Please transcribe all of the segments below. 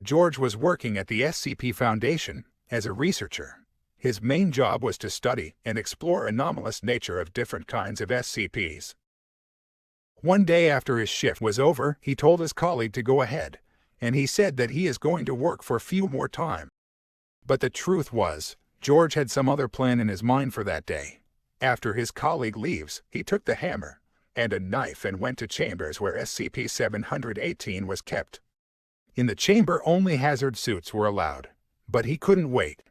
George was working at the SCP Foundation as a researcher. His main job was to study and explore anomalous nature of different kinds of SCPs. One day after his shift was over, he told his colleague to go ahead, and he said that he is going to work for a few more time. But the truth was, George had some other plan in his mind for that day. After his colleague leaves, he took the hammer and a knife and went to chambers where SCP-718 was kept. In the chamber, only hazard suits were allowed, but he couldn't wait.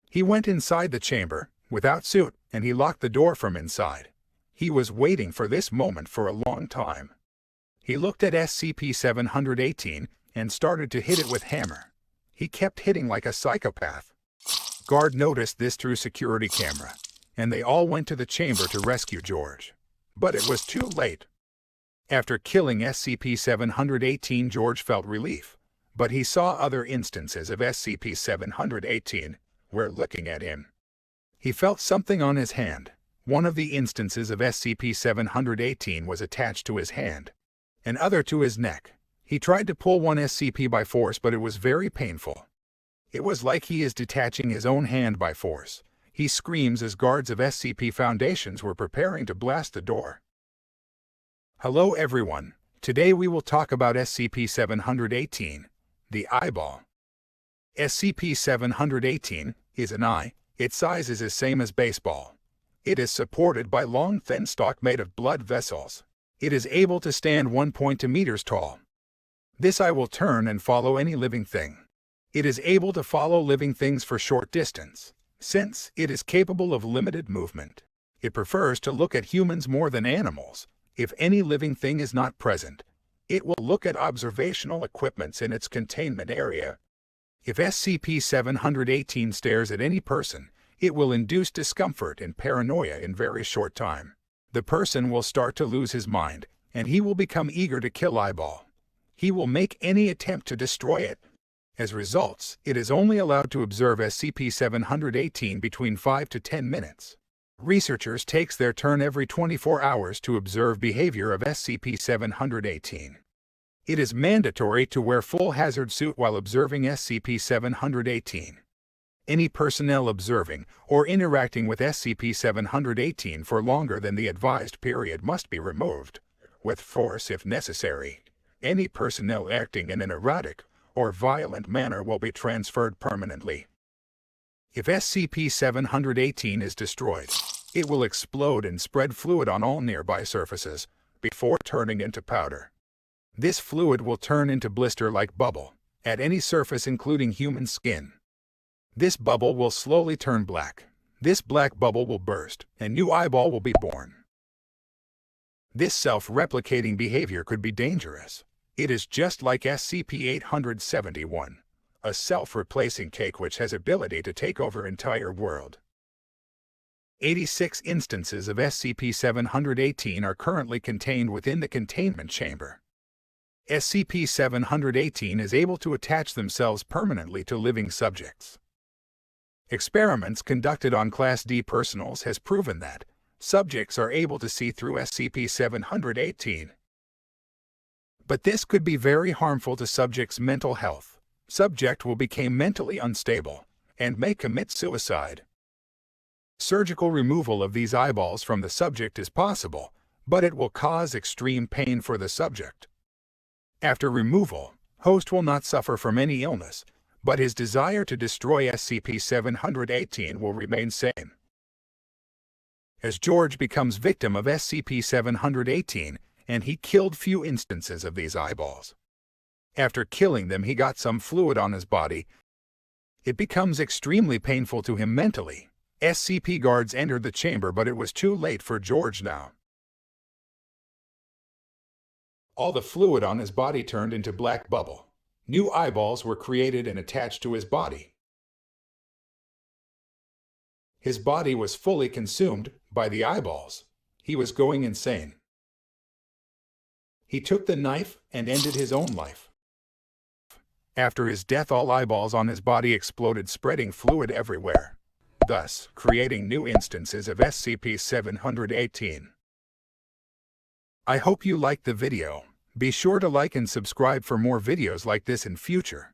He went inside the chamber, without suit, and he locked the door from inside. He was waiting for this moment for a long time. He looked at SCP-718 and started to hit it with hammer. He kept hitting like a psychopath. Guard noticed this through security camera, and they all went to the chamber to rescue George. But it was too late. After killing SCP-718, George felt relief, but he saw other instances of SCP-718 were looking at him. He felt something on his hand. One of the instances of SCP-718 was attached to his hand, another to his neck. He tried to pull one SCP by force, but it was very painful. It was like he is detaching his own hand by force. He screams as guards of SCP Foundations were preparing to blast the door. Hello everyone. Today we will talk about SCP-718, the Eyeball. SCP-718 is an eye. Its size is the same as baseball. It is supported by long thin stalk made of blood vessels. It is able to stand 1.2 meters tall. This eye will turn and follow any living thing. It is able to follow living things for short distance, since it is capable of limited movement. It prefers to look at humans more than animals. If any living thing is not present, it will look at observational equipments in its containment area. If SCP-718 stares at any person, it will induce discomfort and paranoia in very short time. The person will start to lose his mind, and he will become eager to kill Eyeball. He will make any attempt to destroy it. As results, it is only allowed to observe SCP-718 between 5 to 10 minutes. Researchers takes their turn every 24 hours to observe behavior of SCP-718. It is mandatory to wear full hazard suit while observing SCP-718. Any personnel observing or interacting with SCP-718 for longer than the advised period must be removed, with force if necessary. Any personnel acting in an erratic or violent manner will be transferred permanently. If SCP-718 is destroyed, it will explode and spread fluid on all nearby surfaces before turning into powder. This fluid will turn into blister-like bubble at any surface including human skin. This bubble will slowly turn black. This black bubble will burst, and new eyeball will be born. This self-replicating behavior could be dangerous. It is just like SCP-871, a self-replacing cake which has ability to take over entire world. 86 instances of SCP-718 are currently contained within the containment chamber. SCP-718 is able to attach themselves permanently to living subjects. Experiments conducted on Class D personals has proven that subjects are able to see through SCP-718. But this could be very harmful to subjects' mental health. Subject will become mentally unstable and may commit suicide. Surgical removal of these eyeballs from the subject is possible, but it will cause extreme pain for the subject. After removal, host will not suffer from any illness, but his desire to destroy SCP-718 will remain same. As George becomes victim of SCP-718, and he killed few instances of these eyeballs. After killing them, he got some fluid on his body. It becomes extremely painful to him mentally. SCP guards entered the chamber, but it was too late for George now. All the fluid on his body turned into black bubble. New eyeballs were created and attached to his body. His body was fully consumed by the eyeballs. He was going insane. He took the knife and ended his own life. After his death, all eyeballs on his body exploded, spreading fluid everywhere, thus creating new instances of SCP-718. I hope you liked the video. Be sure to like and subscribe for more videos like this in future.